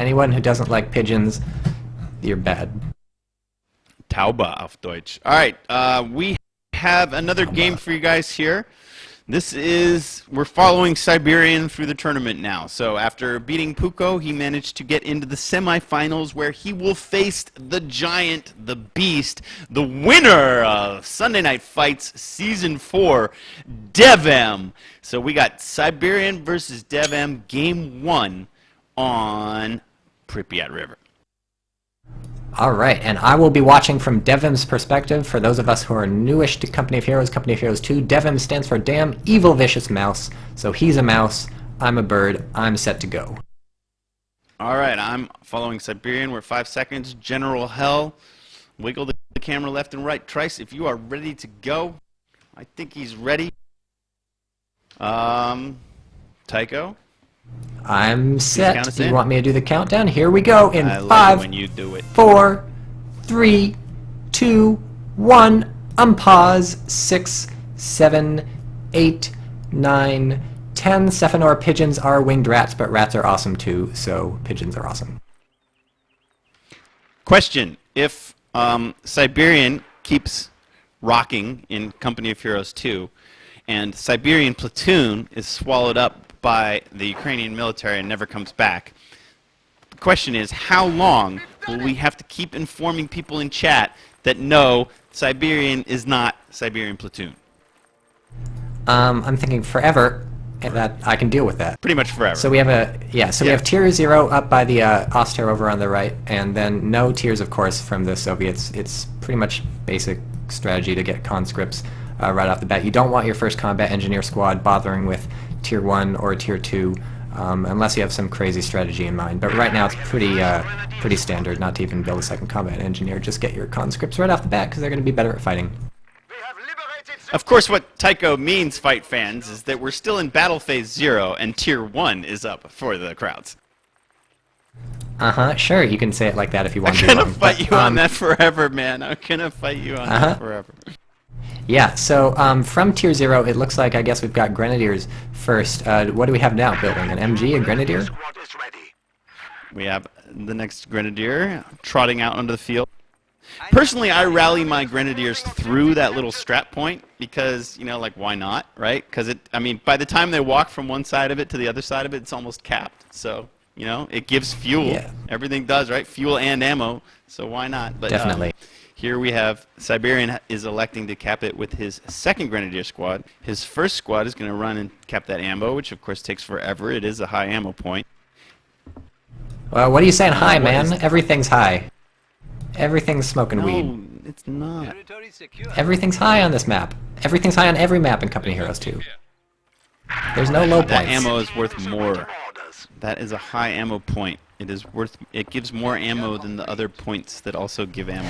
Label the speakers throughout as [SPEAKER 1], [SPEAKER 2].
[SPEAKER 1] Anyone who doesn't like pigeons, you're bad.
[SPEAKER 2] Taube auf Deutsch. All right, we have another game for you guys here. We're following Siberian through the tournament now. So after beating Puko, he managed to get into the semifinals where he will face the giant, the beast, the winner of Sunday Night Fights Season 4, DevM. So we got Siberian versus DevM Game 1 on Pripyat River.
[SPEAKER 1] All right, and I will be watching from DevM's perspective. For those of us who are newish to Company of Heroes 2, DevM stands for Damn Evil Vicious Mouse. So he's a mouse, I'm a bird, I'm set to go.
[SPEAKER 2] All right, I'm following Siberian. We're 5 seconds. GeneralHell. Wiggle the camera left and right. Trice, if you are ready to go. I think he's ready. Tycho?
[SPEAKER 1] I'm set. Do you want me to do the countdown? Here we go in
[SPEAKER 2] I love
[SPEAKER 1] 5,
[SPEAKER 2] when you do it.
[SPEAKER 1] 4, 3, 2, 1. Unpause. 6, 7, 8, 9, 10. Sephinor pigeons are winged rats, but rats are awesome too, so pigeons are awesome.
[SPEAKER 2] Question. If Siberian keeps rocking in Company of Heroes 2, and Siberian platoon is swallowed up by the Ukrainian military and never comes back. The question is, how long will we have to keep informing people in chat that no, Siberian is not Siberian platoon?
[SPEAKER 1] I'm thinking forever, and that I can deal with that.
[SPEAKER 2] Pretty much forever.
[SPEAKER 1] So we have we have tier 0 up by the Oster over on the right, and then no tiers, of course, from the Soviets. It's pretty much basic strategy to get conscripts right off the bat. You don't want your first combat engineer squad bothering with tier 1 or tier 2 unless you have some crazy strategy in mind. But right now it's pretty standard not to even build a second combat engineer. Just get your conscripts right off the bat because they're going to be better at fighting.
[SPEAKER 2] Of course, what Tycho means, fight fans, is that we're still in battle phase 0 and tier 1 is up for the crowds.
[SPEAKER 1] Sure, you can say it like that if you want to.
[SPEAKER 2] I'm gonna fight you on that forever, man. I'm gonna fight you on that forever.
[SPEAKER 1] Yeah, so from tier 0, it looks like, I guess we've got Grenadiers first. What do we have now building? An MG, a Grenadier?
[SPEAKER 2] We have the next Grenadier trotting out onto the field. Personally, I rally my Grenadiers through that little strap point because, you know, like, why not, right? Because, I mean, by the time they walk from one side of it to the other side of it, it's almost capped. So, you know, it gives fuel. Yeah. Everything does, right? Fuel and ammo, so why not? But,
[SPEAKER 1] definitely.
[SPEAKER 2] Here we have Siberian is electing to cap it with his second Grenadier squad. His first squad is going to run and cap that ammo, which of course takes forever. It is a high ammo point.
[SPEAKER 1] Well, what are you saying high, man? Everything's high. Everything's smoking weed.
[SPEAKER 2] No, it's not.
[SPEAKER 1] Everything's high on this map. Everything's high on every map in Company Heroes 2. There's no low points.
[SPEAKER 2] That ammo is worth more. That is a high ammo point. It gives more ammo than the other points that also give ammo.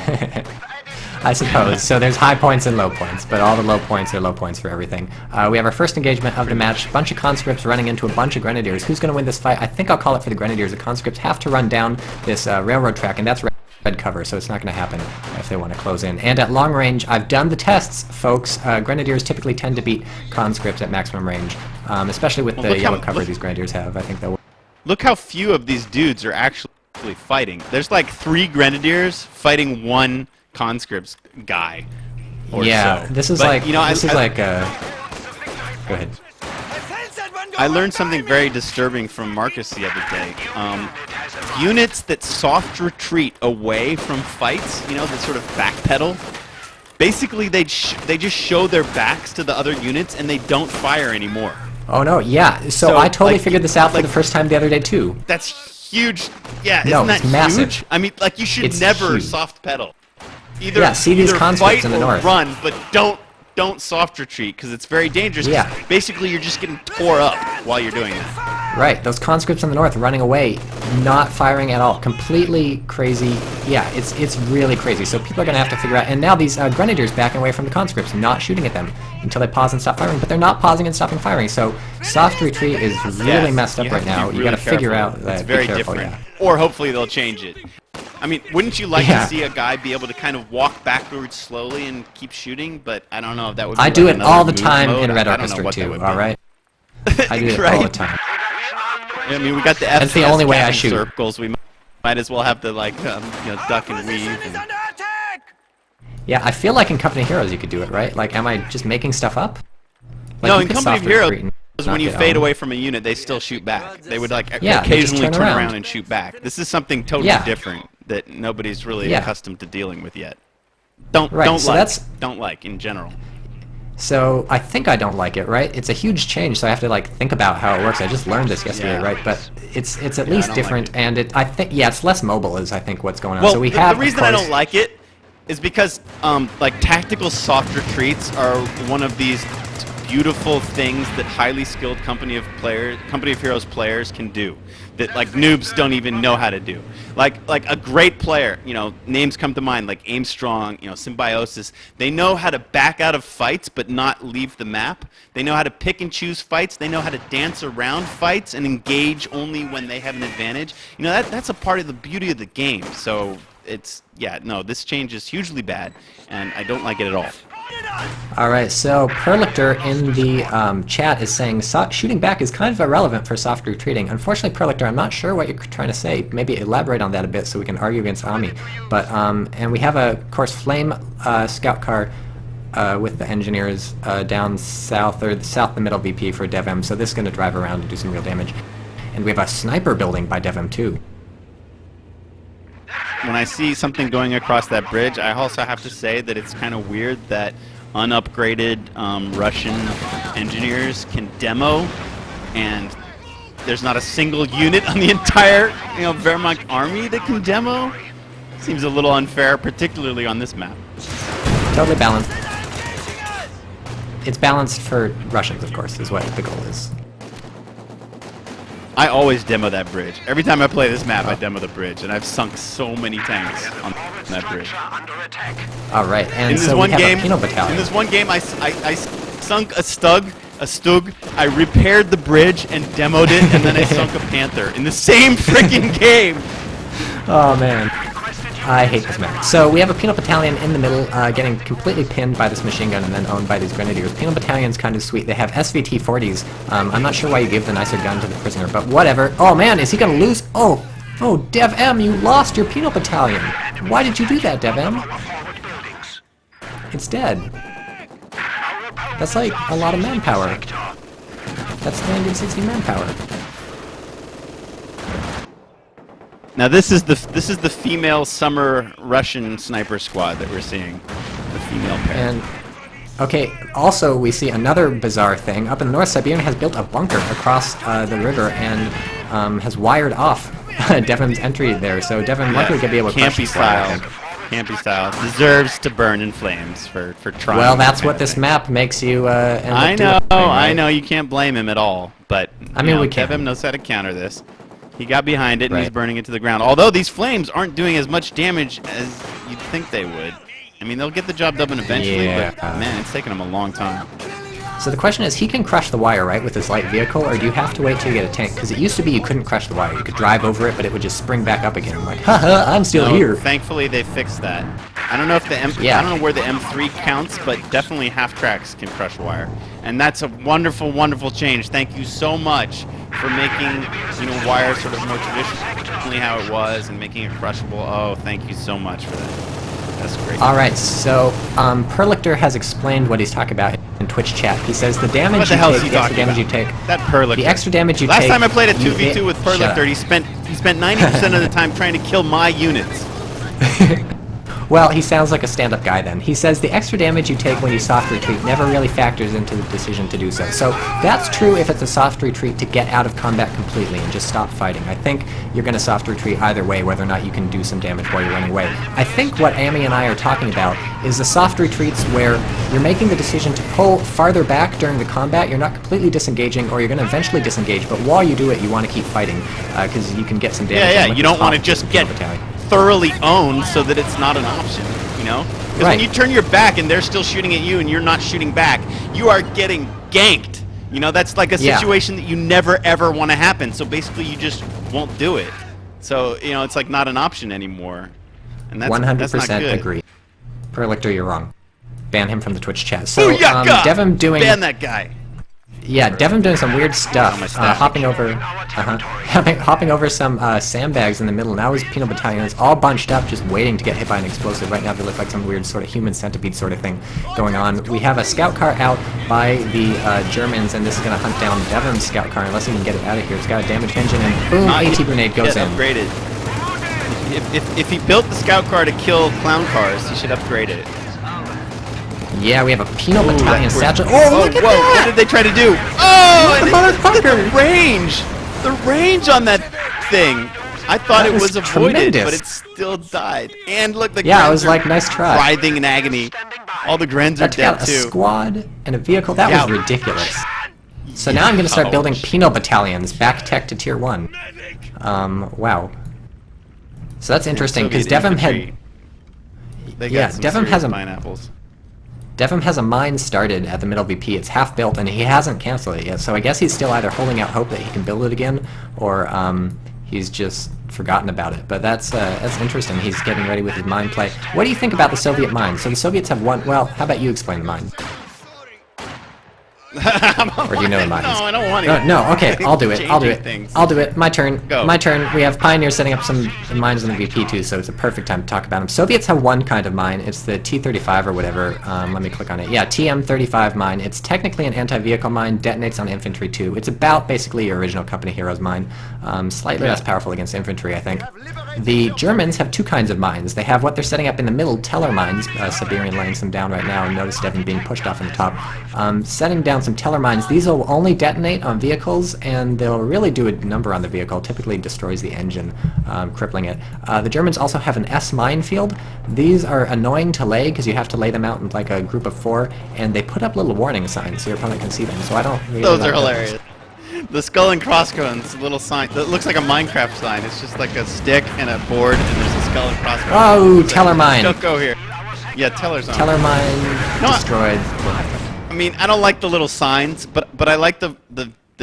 [SPEAKER 1] I suppose. So there's high points and low points, but all the low points are low points for everything. We have our first engagement of the match. A bunch of conscripts running into a bunch of Grenadiers. Who's going to win this fight? I think I'll call it for the Grenadiers. The conscripts have to run down this railroad track, and that's red cover, so it's not going to happen if they want to close in. And at long range, I've done the tests, folks. Grenadiers typically tend to beat conscripts at maximum range, especially with the yellow cover these Grenadiers have. I think they'll.
[SPEAKER 2] Look how few of these dudes are actually fighting. There's like 3 Grenadiers fighting 1 conscripts guy.
[SPEAKER 1] Yeah,
[SPEAKER 2] so.
[SPEAKER 1] This is
[SPEAKER 2] but,
[SPEAKER 1] like,
[SPEAKER 2] you know,
[SPEAKER 1] this is like, go ahead.
[SPEAKER 2] I learned something very disturbing from Marcus the other day. Units that soft retreat away from fights, you know, that sort of backpedal, basically they just show their backs to the other units and they don't fire anymore.
[SPEAKER 1] Oh no, yeah. So I totally figured this out for the first time the other day too.
[SPEAKER 2] That's huge. Yeah,
[SPEAKER 1] no,
[SPEAKER 2] isn't that
[SPEAKER 1] it's massive.
[SPEAKER 2] huge? I mean, like, you should never soft pedal.
[SPEAKER 1] Either, see these conscripts in the north.
[SPEAKER 2] Run, but don't soft retreat because it's very dangerous.
[SPEAKER 1] Yeah.
[SPEAKER 2] Basically, you're just getting tore up while you're doing that.
[SPEAKER 1] Right, those conscripts in the north running away, not firing at all, completely crazy. Yeah, it's really crazy. So people are going to have to figure out. And now these Grenadiers backing away from the conscripts, not shooting at them until they pause and stop firing. But they're not pausing and stopping firing. So soft retreat is really messed up right now. You got to figure out that.
[SPEAKER 2] It's very different. Or hopefully they'll change it. I mean, wouldn't you like to see a guy be able to kind of walk backwards slowly and keep shooting? But I don't know if that would be
[SPEAKER 1] I do it all the time in Red Orchestra too, alright? I do it all the time.
[SPEAKER 2] I mean, we got the
[SPEAKER 1] That's the only way I shoot.
[SPEAKER 2] circles. We might as well have to like duck and weave. And...
[SPEAKER 1] Yeah, I feel like in Company of Heroes you could do it, right? Like, am I just making stuff up? Like,
[SPEAKER 2] no,
[SPEAKER 1] you
[SPEAKER 2] in
[SPEAKER 1] could
[SPEAKER 2] Company of
[SPEAKER 1] software
[SPEAKER 2] Heroes,
[SPEAKER 1] retreat and
[SPEAKER 2] when you
[SPEAKER 1] not
[SPEAKER 2] fade
[SPEAKER 1] get
[SPEAKER 2] away from a unit, they still shoot back. They would like
[SPEAKER 1] Yeah, they just
[SPEAKER 2] occasionally
[SPEAKER 1] turn
[SPEAKER 2] turn
[SPEAKER 1] around.
[SPEAKER 2] around and shoot back. This is something totally
[SPEAKER 1] Yeah.
[SPEAKER 2] different that nobody's really
[SPEAKER 1] Yeah.
[SPEAKER 2] accustomed to dealing with yet. Don't like in general.
[SPEAKER 1] So I think I don't like it, right? It's a huge change, so I have to like think about how it works. I just learned this yesterday,
[SPEAKER 2] Yeah.
[SPEAKER 1] right? But it's at
[SPEAKER 2] I
[SPEAKER 1] least
[SPEAKER 2] don't
[SPEAKER 1] different,
[SPEAKER 2] like it.
[SPEAKER 1] and I think it's less mobile is I think what's going on.
[SPEAKER 2] Well,
[SPEAKER 1] so we
[SPEAKER 2] the
[SPEAKER 1] have
[SPEAKER 2] reason I don't like it is because like tactical soft retreats are one of these beautiful things that highly skilled Company of Heroes players can do that like noobs don't even know how to do. Like a great player, names come to mind like Aim Strong, Symbiosis. They know how to back out of fights but not leave the map. They know how to pick and choose fights. They know how to dance around fights and engage only when they have an advantage. That's a part of the beauty of the game. So this change is hugely bad, and I don't like it at all.
[SPEAKER 1] Alright, so Perlictor in the chat is saying shooting back is kind of irrelevant for soft retreating. Unfortunately, Perlictor, I'm not sure what you're trying to say. Maybe elaborate on that a bit so we can argue against Ami. But and we have of course, Flame scout car with the engineers down south, or south the middle VP for DevM, so this is going to drive around and do some real damage. And we have a sniper building by DevM too.
[SPEAKER 2] When I see something going across that bridge, I also have to say that it's kind of weird that unupgraded Russian engineers can demo, and there's not a single unit on the entire Wehrmacht army that can demo. Seems a little unfair, particularly on this map.
[SPEAKER 1] Totally balanced. It's balanced for Russians, of course, is what the goal is.
[SPEAKER 2] I always demo that bridge. Every time I play this map, I demo the bridge, and I've sunk so many tanks on that bridge.
[SPEAKER 1] All right, and
[SPEAKER 2] in this
[SPEAKER 1] so
[SPEAKER 2] one
[SPEAKER 1] we have
[SPEAKER 2] game,
[SPEAKER 1] a penal battalion.
[SPEAKER 2] in this one game, I sunk a Stug. I repaired the bridge and demoed it, and then I sunk a Panther in the same freaking game.
[SPEAKER 1] Oh man, I hate this map. So we have a penal battalion in the middle, getting completely pinned by this machine gun and then owned by these grenadiers. Penal battalion's kind of sweet. They have SVT-40s. I'm not sure why you give the nicer gun to the prisoner, but whatever. Oh man, is he gonna lose? Oh, DevM, you lost your penal battalion. Why did you do that, DevM? It's dead. That's like a lot of manpower. That's 360 manpower.
[SPEAKER 2] Now this is the female summer Russian sniper squad that we're seeing, the female pair.
[SPEAKER 1] And okay, also we see another bizarre thing. Up in the north, Siberian has built a bunker across the river and has wired off DevM's entry there. So DevM luckily could be able to crush
[SPEAKER 2] campy
[SPEAKER 1] this squad, I
[SPEAKER 2] style.
[SPEAKER 1] think.
[SPEAKER 2] Campy style deserves to burn in flames for trying.
[SPEAKER 1] Well, that's what this map makes you.
[SPEAKER 2] I know, I know. You can't blame him at all, but
[SPEAKER 1] I mean, we can.
[SPEAKER 2] DevM knows how to counter this. He got behind it and he's
[SPEAKER 1] Right.
[SPEAKER 2] burning it to the ground. Although these flames aren't doing as much damage as you'd think they would. I mean, they'll get the job done eventually,
[SPEAKER 1] Yeah.
[SPEAKER 2] but man, it's taken them a long time.
[SPEAKER 1] So the question is, he can crush the wire, right, with his light vehicle, or do you have to wait till you get a tank? Because it used to be you couldn't crush the wire. You could drive over it, but it would just spring back up again. Like, haha, I'm still
[SPEAKER 2] No,
[SPEAKER 1] here.
[SPEAKER 2] Thankfully, they fixed that. I don't know if the I don't know where the M3 counts, but definitely half tracks can crush wire, and that's a wonderful, wonderful change. Thank you so much for making wire sort of more traditionally how it was and making it crushable. Oh, thank you so much for that. That's great.
[SPEAKER 1] All right, so Perlictor has explained what he's talking about in Twitch chat. He says the damage
[SPEAKER 2] What the
[SPEAKER 1] you
[SPEAKER 2] hell
[SPEAKER 1] take,
[SPEAKER 2] is he
[SPEAKER 1] the extra
[SPEAKER 2] talking
[SPEAKER 1] damage
[SPEAKER 2] about?
[SPEAKER 1] you take,
[SPEAKER 2] That Perlictor.
[SPEAKER 1] the extra damage you
[SPEAKER 2] Last
[SPEAKER 1] take.
[SPEAKER 2] time I played a
[SPEAKER 1] you
[SPEAKER 2] 2v2 with
[SPEAKER 1] shut up.
[SPEAKER 2] Perlictor, he spent 90% of the time trying to kill my units.
[SPEAKER 1] Well, he sounds like a stand-up guy then. He says the extra damage you take when you soft retreat never really factors into the decision to do so. So that's true if it's a soft retreat to get out of combat completely and just stop fighting. I think you're going to soft retreat either way, whether or not you can do some damage while you're running away. I think what Ami and I are talking about is the soft retreats where you're making the decision to pull farther back during the combat. You're not completely disengaging, or you're going to eventually disengage, but while you do it, you want to keep fighting because you can get some damage.
[SPEAKER 2] Yeah, you don't want to just get
[SPEAKER 1] battalion.
[SPEAKER 2] thoroughly owned so that it's not an option, Because when you turn your back and they're still shooting at you and you're not shooting back, you are getting ganked. That's like a situation that you never ever want to happen. So basically you just won't do it. So, it's like not an option anymore. And that's
[SPEAKER 1] 100%
[SPEAKER 2] that's not good.
[SPEAKER 1] agree. Perlictor, you're wrong. Ban him from the Twitch chat. So,
[SPEAKER 2] Booyaka!
[SPEAKER 1] DevM doing...
[SPEAKER 2] Ban that guy.
[SPEAKER 1] Yeah, DevM doing some weird stuff,
[SPEAKER 2] my staff.
[SPEAKER 1] hopping over, hopping over some sandbags in the middle. Now his penal battalion is all bunched up, just waiting to get hit by an explosive. Right now they look like some weird sort of human centipede sort of thing going on. We have a scout car out by the Germans, and this is going to hunt down DevM's scout car unless he can get it out of here. It's got a damaged engine, and boom, AT grenade goes in.
[SPEAKER 2] Upgraded. If he built the scout car to kill clown cars, he should upgrade it.
[SPEAKER 1] Yeah, we have a penal battalion satchel.
[SPEAKER 2] Oh,
[SPEAKER 1] Look at
[SPEAKER 2] whoa!
[SPEAKER 1] that!
[SPEAKER 2] What did they try to do? Oh,
[SPEAKER 1] The
[SPEAKER 2] and
[SPEAKER 1] motherfucker!
[SPEAKER 2] the range on that thing. I thought
[SPEAKER 1] That
[SPEAKER 2] it
[SPEAKER 1] was
[SPEAKER 2] was avoided,
[SPEAKER 1] tremendous.
[SPEAKER 2] but it still died. And look, the
[SPEAKER 1] Yeah, I
[SPEAKER 2] Grens
[SPEAKER 1] was
[SPEAKER 2] are
[SPEAKER 1] like, nice try.
[SPEAKER 2] writhing in agony. All the Grens are
[SPEAKER 1] That took out
[SPEAKER 2] dead
[SPEAKER 1] a
[SPEAKER 2] too.
[SPEAKER 1] squad and a vehicle. That
[SPEAKER 2] Yeah.
[SPEAKER 1] was ridiculous. So now I'm going to start building penal battalions, back tech to tier 1. Wow. So that's interesting, because
[SPEAKER 2] Soviet
[SPEAKER 1] DevM
[SPEAKER 2] infantry.
[SPEAKER 1] had...
[SPEAKER 2] They got
[SPEAKER 1] Yeah,
[SPEAKER 2] some
[SPEAKER 1] DevM
[SPEAKER 2] serious
[SPEAKER 1] has a...
[SPEAKER 2] pineapples.
[SPEAKER 1] DevM has a mine started at the middle VP. It's half built, and he hasn't canceled it yet. So I guess he's still either holding out hope that he can build it again, or he's just forgotten about it. But that's interesting. He's getting ready with his mine play. What do you think about the Soviet mine? So the Soviets have one... Well, how about you explain the mine? Or do you know the mines?
[SPEAKER 2] No, I don't want to.
[SPEAKER 1] No, okay, I'll do it. I'll do
[SPEAKER 2] Changing
[SPEAKER 1] it.
[SPEAKER 2] things.
[SPEAKER 1] I'll do it. My turn.
[SPEAKER 2] Go.
[SPEAKER 1] My turn. We have Pioneers setting up some mines in the VP too, so it's a perfect time to talk about them. Soviets have one kind of mine. It's the T-35 or whatever. Let me click on it. Yeah, TM-35 mine. It's technically an anti-vehicle mine. Detonates on infantry too. It's about basically your original Company Heroes mine. Slightly less powerful against infantry, I think. The Germans have two kinds of mines. They have what they're setting up in the middle, Teller mines. Siberian laying some down right now. Notice Devon being pushed off in the top. Setting down some Teller mines. These will only detonate on vehicles, and they'll really do a number on the vehicle. Typically destroys the engine, crippling it. The Germans also have an S minefield. These are annoying to lay because you have to lay them out in like a group of 4, and they put up little warning signs so your opponent can see them. So I don't really
[SPEAKER 2] Those
[SPEAKER 1] like
[SPEAKER 2] are
[SPEAKER 1] those.
[SPEAKER 2] hilarious. The skull and crossbones little sign that looks like a Minecraft sign. It's just like a stick and a board, and there's a skull and crossbones.
[SPEAKER 1] Oh, Teller mine.
[SPEAKER 2] Don't go here. Yeah, Teller's on.
[SPEAKER 1] Teller mine
[SPEAKER 2] No,
[SPEAKER 1] destroyed.
[SPEAKER 2] I mean, I don't like the little signs, but I like the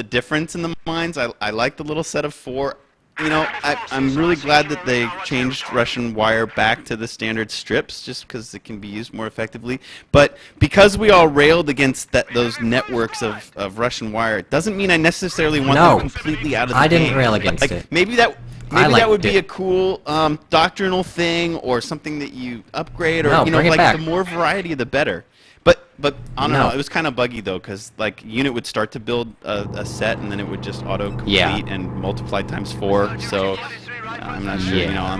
[SPEAKER 2] difference in the mines. I like the little set of 4. You know, I'm really glad that they changed Russian wire back to the standard strips, just because it can be used more effectively. But because we all railed against those networks of Russian wire, it doesn't mean I necessarily want them completely out of the game.
[SPEAKER 1] I didn't rail against it.
[SPEAKER 2] Maybe that
[SPEAKER 1] liked
[SPEAKER 2] would be
[SPEAKER 1] it.
[SPEAKER 2] a cool doctrinal thing, or something that you upgrade, or
[SPEAKER 1] No,
[SPEAKER 2] you know,
[SPEAKER 1] bring it
[SPEAKER 2] like
[SPEAKER 1] back.
[SPEAKER 2] the more variety, the better. But I don't know. It was kind of buggy though, because like unit would start to build a set, and then it would just auto complete and multiply times 4. So I'm not sure. You know, I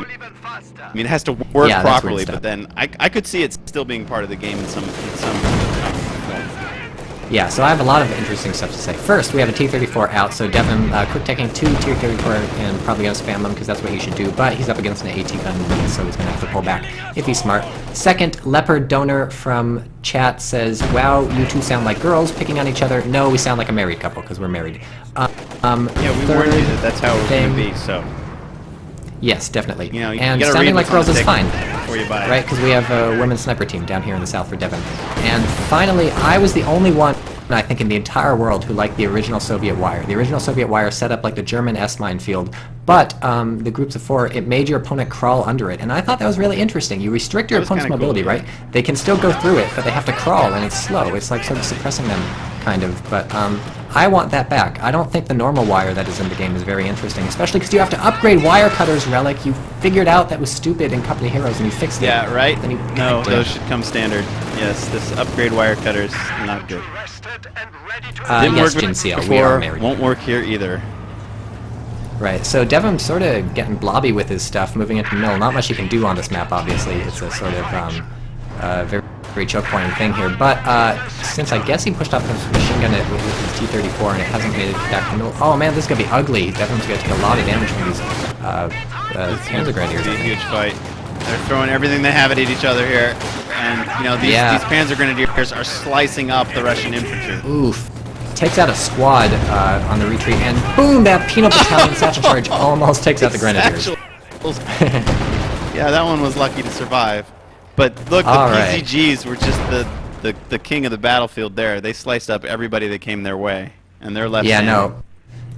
[SPEAKER 2] mean, it has to work properly. But then I could see it still being part of the game in some.
[SPEAKER 1] Yeah, so I have a lot of interesting stuff to say. First, we have a T-34 out, so Devon quick taking 2 T-34 and probably going to spam them because that's what he should do, but he's up against an AT gun, so he's going to have to pull back if he's smart. Second, Leopard Donor from chat says, wow, you two sound like girls picking on each other. No, we sound like a married couple because we're married.
[SPEAKER 2] Yeah, we warned you that that's how it was going to be, so.
[SPEAKER 1] Yes, definitely.
[SPEAKER 2] You know, you
[SPEAKER 1] and
[SPEAKER 2] gotta
[SPEAKER 1] sounding
[SPEAKER 2] read
[SPEAKER 1] like
[SPEAKER 2] what's on
[SPEAKER 1] girls
[SPEAKER 2] the
[SPEAKER 1] is fine.
[SPEAKER 2] before you buy it.
[SPEAKER 1] Right, because we have a women's sniper team down here in the south for Devon. And finally, I was the only one, I think, in the entire world who liked the original Soviet wire. The original Soviet wire set up like the German S minefield, but the groups of 4, it made your opponent crawl under it. And I thought that was really interesting. You restrict your opponent's mobility, right? They can still go through it, but they have to crawl, and it's slow. It's like sort of suppressing them, kind of. But I want that back. I don't think the normal wire that is in the game is very interesting, especially because you have to upgrade wire cutters, Relic. You figured out that was stupid in Company Heroes, and you fixed it.
[SPEAKER 2] Yeah, right?
[SPEAKER 1] Then you,
[SPEAKER 2] No, those should come standard. Yes, this upgrade wire cutter's not good.
[SPEAKER 1] Yes, GeneralHell, we are married.
[SPEAKER 2] Won't work here either.
[SPEAKER 1] Right, so Devon's sort of getting blobby with his stuff, moving into the middle. Not much he can do on this map, obviously. It's a sort of very choke pointing thing here. But since I guess he pushed off his machine gun with his T-34 and it hasn't made it back to the middle. Oh man, this is going to be ugly. Devon's going to take a lot of damage from these Panzer Grenadiers.
[SPEAKER 2] It's a huge fight. They're throwing everything they have at each other here. And, you know, these Panzer Grenadiers are slicing up the Russian infantry.
[SPEAKER 1] Oof. Takes out a squad on the retreat, and boom, that penal battalion satchel charge almost takes out the Grenadiers.
[SPEAKER 2] Yeah, that one was lucky to survive. But look, the PCGs were just the king of the battlefield there. They sliced up everybody that came their way, and they're left standing.
[SPEAKER 1] No.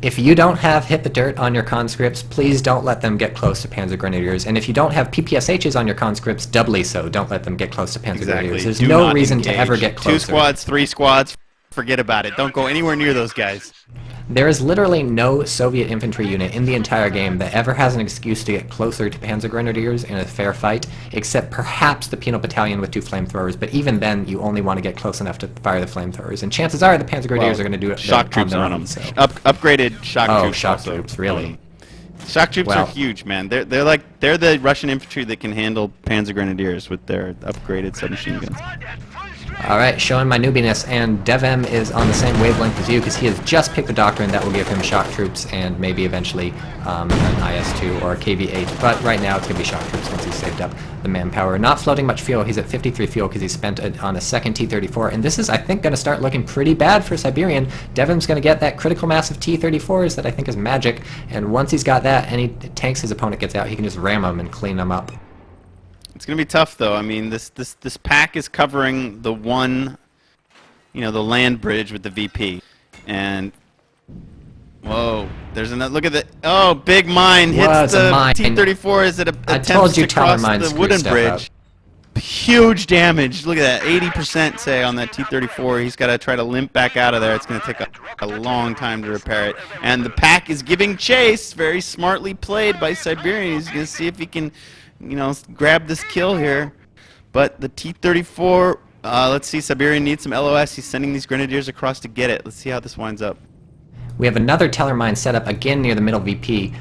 [SPEAKER 1] If you don't have hit the dirt on your conscripts, please don't let them get close to Panzer Grenadiers. And if you don't have PPSHs on your conscripts, doubly so. Don't let them get close to Panzer Grenadiers. There's no reason to ever get closer.
[SPEAKER 2] 2 squads, 3 squads forget about it. Don't go anywhere near those guys.
[SPEAKER 1] There is literally no Soviet infantry unit in the entire game that ever has an excuse to get closer to Panzer Grenadiers in a fair fight, except perhaps the Penal Battalion with 2 flamethrowers, but even then you only want to get close enough to fire the flamethrowers, and chances are the Panzer Grenadiers are going to do it
[SPEAKER 2] shock troops
[SPEAKER 1] on their
[SPEAKER 2] on
[SPEAKER 1] own.
[SPEAKER 2] them.
[SPEAKER 1] So.
[SPEAKER 2] Upgraded shock troops.
[SPEAKER 1] Shock
[SPEAKER 2] also.
[SPEAKER 1] troops, really?
[SPEAKER 2] Shock troops are huge, man. They're the Russian infantry that can handle Panzer Grenadiers with their upgraded submachine guns.
[SPEAKER 1] Alright, showing my newbiness, and DevM is on the same wavelength as you because he has just picked the doctrine that will give him shock troops and maybe eventually an IS-2 or a KV-8, but right now it's going to be shock troops once he's saved up the manpower. Not floating much fuel, he's at 53 fuel because he spent it on a second T-34, and this is, I think, going to start looking pretty bad for Siberian. DevM's going to get that critical mass of T-34s that I think is magic, and once he's got that, any tanks his opponent gets out, he can just ram them and clean them up.
[SPEAKER 2] It's gonna be tough, though. I mean, this pack is covering the one, the land bridge with the VP, and whoa, there's another. Look at the big mine hits the T-34 as it attempts to cross the wooden bridge. Huge damage. Look at that, 80% say on that T-34. He's got to try to limp back out of there. It's going to take a long time to repair it. And the pack is giving chase. Very smartly played by Siberian. He's going to see if he can, grab this kill here. But the T-34, let's see, Siberian needs some LOS. He's sending these grenadiers across to get it. Let's see how this winds up.
[SPEAKER 1] We have another teller mine set up again near the middle VP.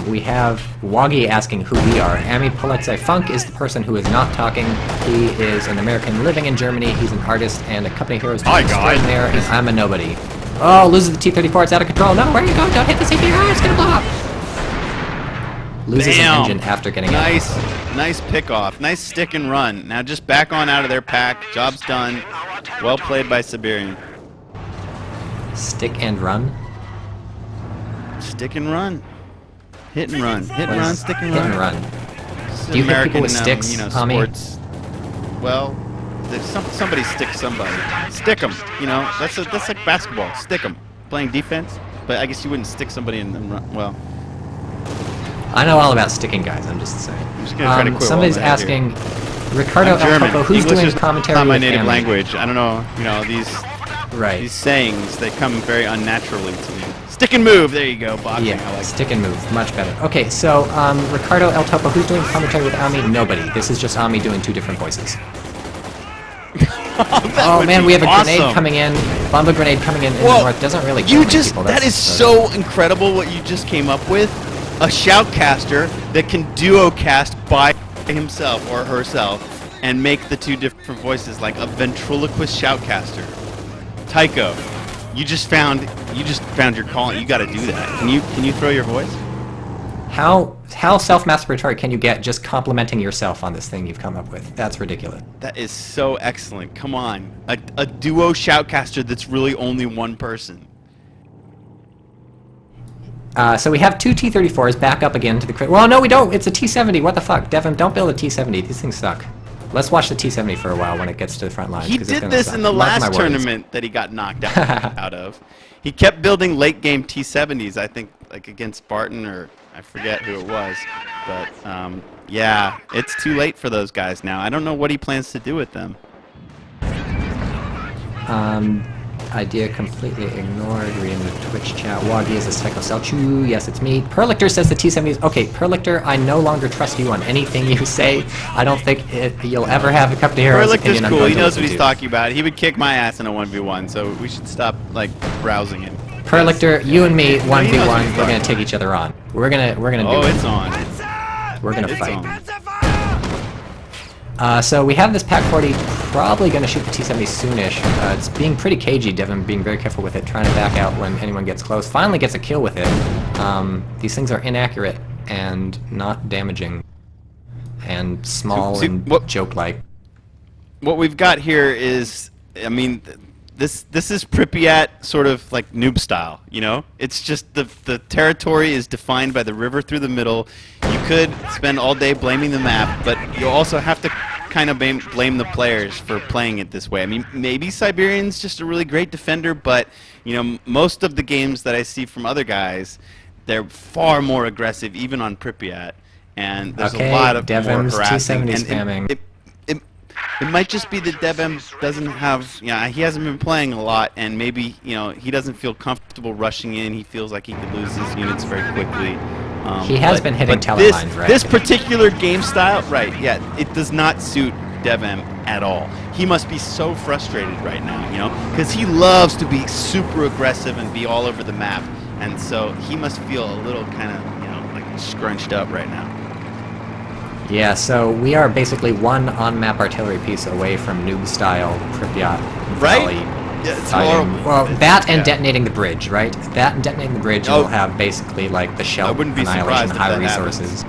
[SPEAKER 1] We have Woggy asking who we are. AmiPolizeiFunk is the person who is not talking. He is an American living in Germany. He's an artist and a company hero extraordinaire, and I'm a nobody. Oh, loses the T-34. It's out of control. No, where are you going? Don't hit the CPR. It's going to blow up. Loses an engine after getting out.
[SPEAKER 2] Nice pick-off. Nice stick and run. Now just back on out of their pack. Job's done. Well played by Siberian.
[SPEAKER 1] Stick and run?
[SPEAKER 2] Stick and run. Hit and run. Hit and run, stick and run.
[SPEAKER 1] Hit and run. Do you hit people with sticks,
[SPEAKER 2] sports. Well, somebody sticks somebody. Stick them. That's like basketball. Stick them. Playing defense, but I guess you wouldn't stick somebody and then run. Well,
[SPEAKER 1] I know all about sticking guys. I'm just saying.
[SPEAKER 2] I'm just gonna try to quit.
[SPEAKER 1] Somebody's asking, Ricardo Alcopo, who's
[SPEAKER 2] English
[SPEAKER 1] doing
[SPEAKER 2] is
[SPEAKER 1] commentary
[SPEAKER 2] not my
[SPEAKER 1] with
[SPEAKER 2] native
[SPEAKER 1] Ami?
[SPEAKER 2] language. I don't know. These sayings, they come very unnaturally to me. Stick and move. There you go. Boxing.
[SPEAKER 1] Yeah,
[SPEAKER 2] I like
[SPEAKER 1] stick and move. Much better. Okay, so Ricardo El Topo, who's doing commentary with Ami? Nobody. This is just Ami doing 2 different voices. Oh man, we have a grenade coming in. Bomba grenade coming in the north. Doesn't really kill people.
[SPEAKER 2] That is so incredible what you just came up with. A shoutcaster that can duocast by himself or herself and make the 2 different voices, like a ventriloquist shoutcaster. Tycho, you just found your calling. You got to do that. Can you throw your voice?
[SPEAKER 1] How self-masturbatory can you get just complimenting yourself on this thing you've come up with? That's ridiculous.
[SPEAKER 2] That is so excellent. Come on, a duo shoutcaster that's really only one person.
[SPEAKER 1] So we have 2 T-34s back up again to the crit. Well, no, we don't. It's a T-70. What the fuck? DevM, don't build a T-70. These things suck. Let's watch the T-70 for a while when it gets to the front lines.
[SPEAKER 2] He did this in the last tournament that he got knocked out of. He kept building late game T-70s, I think, like against Spartan, or I forget who it was. But, yeah, it's too late for those guys now. I don't know what he plans to do with them.
[SPEAKER 1] Idea completely ignored. Reading the Twitch chat. Wagi is this TychoCelchuuu. Yes, it's me. Perlictor says the T-70s. Okay, Perlictor, I no longer trust you on anything you say. I don't think you'll ever have a Cup to Heroes opinion.
[SPEAKER 2] Perlictor's cool. He knows what he's talking about. He would kick my ass in a 1v1, so we should stop, browsing him.
[SPEAKER 1] Perlictor, you and me, 1v1, we're gonna take each other on. We're gonna do it.
[SPEAKER 2] Oh, it's on.
[SPEAKER 1] We're gonna fight. So we have this Pac 40 probably going to shoot the T-70 soonish. It's being pretty cagey, DevM being very careful with it, trying to back out when anyone gets close. Finally gets a kill with it. These things are inaccurate and not damaging and small and joke-like.
[SPEAKER 2] What we've got here is, I mean, this is Pripyat sort of like noob style, It's just the territory is defined by the river through the middle. You could spend all day blaming the map, but you also have to kind of blame the players for playing it this way. I mean, maybe Siberian's just a really great defender, but most of the games that I see from other guys, they're far more aggressive, even on Pripyat, and there's a lot of more harassing.
[SPEAKER 1] T-70 spamming.
[SPEAKER 2] It might just be that DevM doesn't have, he hasn't been playing a lot, and maybe, he doesn't feel comfortable rushing in. He feels like he could lose his units very quickly.
[SPEAKER 1] He has been hitting teller lines, right?
[SPEAKER 2] This particular game style, right, yeah, it does not suit DevM at all. He must be so frustrated right now, because he loves to be super aggressive and be all over the map, and so he must feel a little kind of, like scrunched up right now.
[SPEAKER 1] Yeah, so we are basically one on-map artillery piece away from noob-style Pripyat Valley.
[SPEAKER 2] Yeah, it's
[SPEAKER 1] fighting.
[SPEAKER 2] horrible.
[SPEAKER 1] Well, that and detonating the bridge, right? That and detonating the bridge will have basically like the shell annihilation, high resources.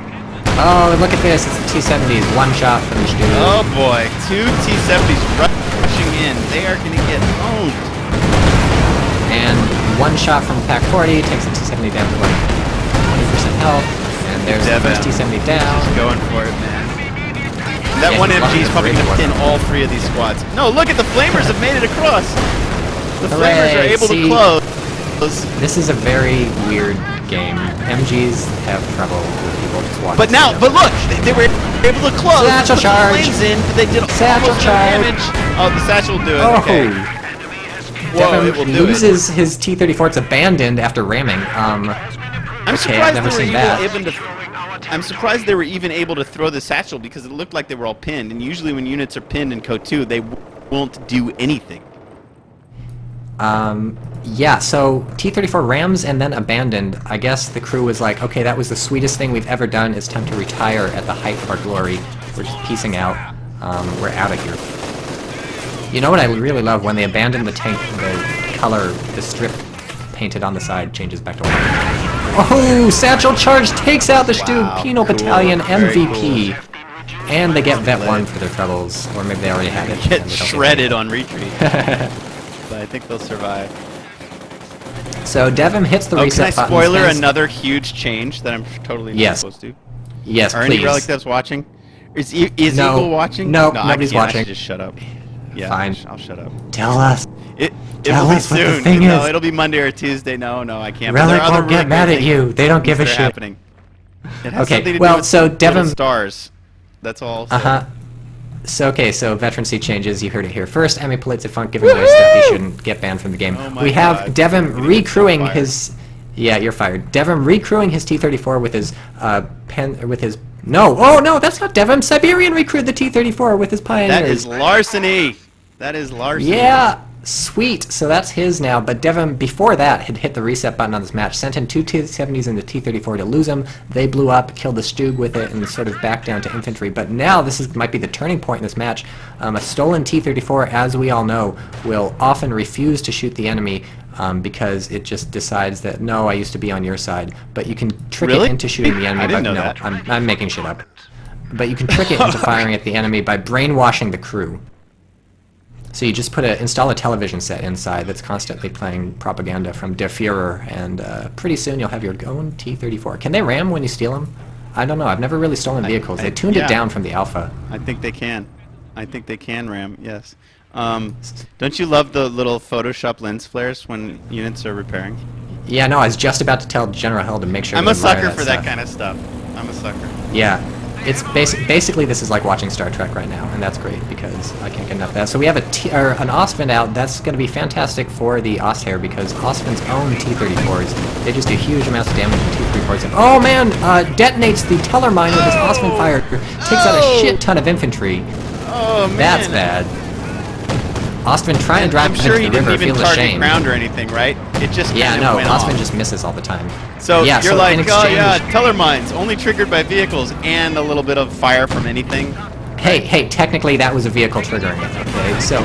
[SPEAKER 1] Oh, look at this! It's the T-70s. One shot from each dude.
[SPEAKER 2] Oh boy, 2 T-70s rushing in. They are going to get owned.
[SPEAKER 1] And one shot from Pack 40 takes the T-70 down to like 20% health. And there's the first T-70 down.
[SPEAKER 2] Just going for it, man. That one MG is probably going to pin all 3 of these squads. No, look at the Flamers have made it across. The Flamers are able to close.
[SPEAKER 1] This is a very weird game. MGs have trouble with people just watching.
[SPEAKER 2] But now, look, they were able to close.
[SPEAKER 1] Satchel charge.
[SPEAKER 2] Flames in, but they did
[SPEAKER 1] Satchel
[SPEAKER 2] almost
[SPEAKER 1] charge.
[SPEAKER 2] no damage. Oh, the satchel will do it.
[SPEAKER 1] Oh.
[SPEAKER 2] Okay. Whoa, it will do
[SPEAKER 1] loses his T-34. It's abandoned after ramming.
[SPEAKER 2] I'm
[SPEAKER 1] surprised I've never seen that.
[SPEAKER 2] I'm surprised they were even able to throw the satchel because it looked like they were all pinned. And usually when units are pinned in Code 2, they won't do anything.
[SPEAKER 1] Yeah, so T-34 rams and then abandoned. I guess the crew was like, okay, that was the sweetest thing we've ever done. It's time to retire at the height of our glory. We're just piecing out. We're out of here. You know what I really love? When they abandon the tank, the color, the strip painted on the side changes back to white. Oh, Satchel Charge takes out the Penal Battalion MVP. Cool. And they get Vet 1 for their troubles. Or maybe they already had it.
[SPEAKER 2] Get shredded on retreat. But I think they'll survive.
[SPEAKER 1] So DevM hits the reset button.
[SPEAKER 2] Can I spoiler another huge change that I'm totally not supposed to?
[SPEAKER 1] Yes,
[SPEAKER 2] Are
[SPEAKER 1] please.
[SPEAKER 2] any Relic devs watching? Is Eagle watching?
[SPEAKER 1] No, nobody's watching.
[SPEAKER 2] I should just shut up. Yeah,
[SPEAKER 1] fine.
[SPEAKER 2] I'll shut up.
[SPEAKER 1] Tell us.
[SPEAKER 2] It'll be soon. No, it'll be Monday or Tuesday. No, I can't.
[SPEAKER 1] Relic won't get mad at you. They don't give a shit.
[SPEAKER 2] Happening. It has something to do with
[SPEAKER 1] so DevM
[SPEAKER 2] stars. That's all.
[SPEAKER 1] So veterancy changes. You heard it here first. AmiPolizeiFunk giving away stuff he shouldn't get banned from the game. We have DevM recrewing his. Yeah, you're fired. DevM recrewing his T-34 with his No, oh no, that's not DevM. Siberian recruited the T-34 with his Pioneers.
[SPEAKER 2] That is larceny. That is larceny.
[SPEAKER 1] Yeah, sweet. So that's his now. But DevM, before that, had hit the reset button on this match, sent in 2 T-70s into T-34 to lose them. They blew up, killed the Stug with it, and sort of backed down to infantry. But now might be the turning point in this match. A stolen T-34, as we all know, will often refuse to shoot the enemy because it just decides that, no, I used to be on your side. But you can trick it into shooting the enemy.
[SPEAKER 2] I didn't know that.
[SPEAKER 1] I'm making shit up. But you can trick it into firing at the enemy by brainwashing the crew. So you just install a television set inside that's constantly playing propaganda from Der Führer, and pretty soon you'll have your own T-34. Can they ram when you steal them? I don't know. I've never really stolen vehicles. They tuned it down from the alpha.
[SPEAKER 2] I think they can. I think they can ram, yes. Don't you love the little Photoshop lens flares when units are repairing?
[SPEAKER 1] Yeah, no, I was just about to tell GeneralHell to make sure.
[SPEAKER 2] I'm a sucker for that kind of stuff. I'm a sucker.
[SPEAKER 1] Yeah. It's basically this is like watching Star Trek right now, and that's great because I can't get enough of that. So we have an Ostwind out. That's going to be fantastic for the Osthair because Ostwind's own T-34s, they just do huge amounts of damage to T-34s. Oh man, detonates the Teller mine with his Ostwind fire, takes out a shit ton of infantry.
[SPEAKER 2] Oh man,
[SPEAKER 1] that's bad. Ostwind trying to drive into the river, feel ashamed.
[SPEAKER 2] Ground or anything, right? It just
[SPEAKER 1] Ostwind just misses all the time.
[SPEAKER 2] So you're like, oh yeah, Teller mines only triggered by vehicles and a little bit of fire from anything.
[SPEAKER 1] Hey, technically that was a vehicle triggering it. Okay, so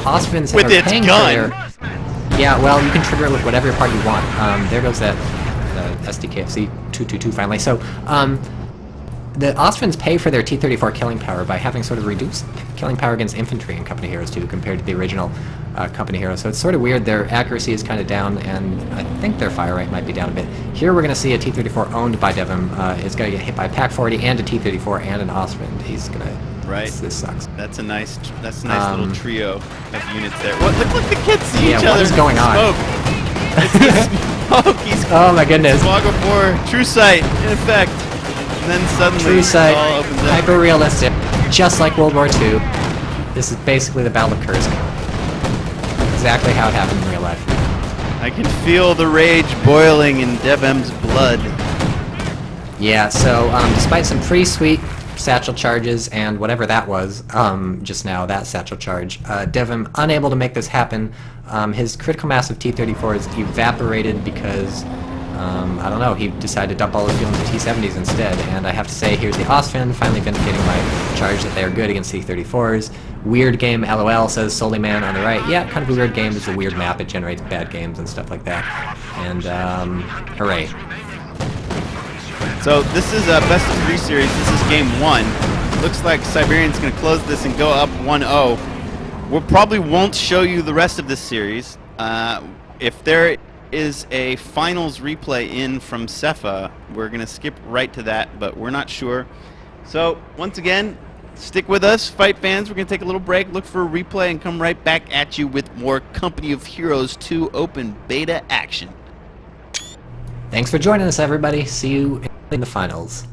[SPEAKER 1] Ostwind's
[SPEAKER 2] with its gun.
[SPEAKER 1] Yeah, well, you can trigger it with whatever part you want. There goes that SDKFC 222 finally. So the Ostwinds pay for their T-34 killing power by having sort of reduced killing power against infantry in Company Heroes 2 compared to the original Company Heroes. So it's sort of weird. Their accuracy is kind of down, and I think their fire rate might be down a bit. Here we're going to see a T-34 owned by DevM. It's going to get hit by Pack 40 and a T-34 and an Ostwind. He's going to...
[SPEAKER 2] Right.
[SPEAKER 1] This sucks.
[SPEAKER 2] That's a nice little trio of units there. Look, the kids see each other.
[SPEAKER 1] What is going on?
[SPEAKER 2] It's the smoke.
[SPEAKER 1] Oh my goodness.
[SPEAKER 2] Fog of War, True Sight, in effect. And then suddenly
[SPEAKER 1] True Sight,
[SPEAKER 2] all opens up.
[SPEAKER 1] hyper-realistic, just like World War II. This is basically the Battle of Kursk. Exactly how it happened in real life.
[SPEAKER 2] I can feel the rage boiling in DevM's blood.
[SPEAKER 1] Yeah, so despite some pretty sweet satchel charges and whatever that was just now, that satchel charge, DevM unable to make this happen. His critical mass of T-34 is evaporated because, I don't know, he decided to dump all his fuel into T-70s instead. And I have to say, here's the Ostfin, finally vindicating my charge that they are good against T-34s. Weird game, LOL, says Soliman on the right. Yeah, kind of a weird game. It's a weird map. It generates bad games and stuff like that. And, hooray.
[SPEAKER 2] So this is a best of 3 series. This is game 1. Looks like Siberian's going to close this and go up 1-0. We probably won't show you the rest of this series. If there is a finals replay in from Cepha, we're going to skip right to that, but we're not sure. So once again, stick with us, Fight fans. We're going to take a little break, look for a replay, and come right back at you with more Company of Heroes 2 open beta action.
[SPEAKER 1] Thanks for joining us, everybody. See you in the finals.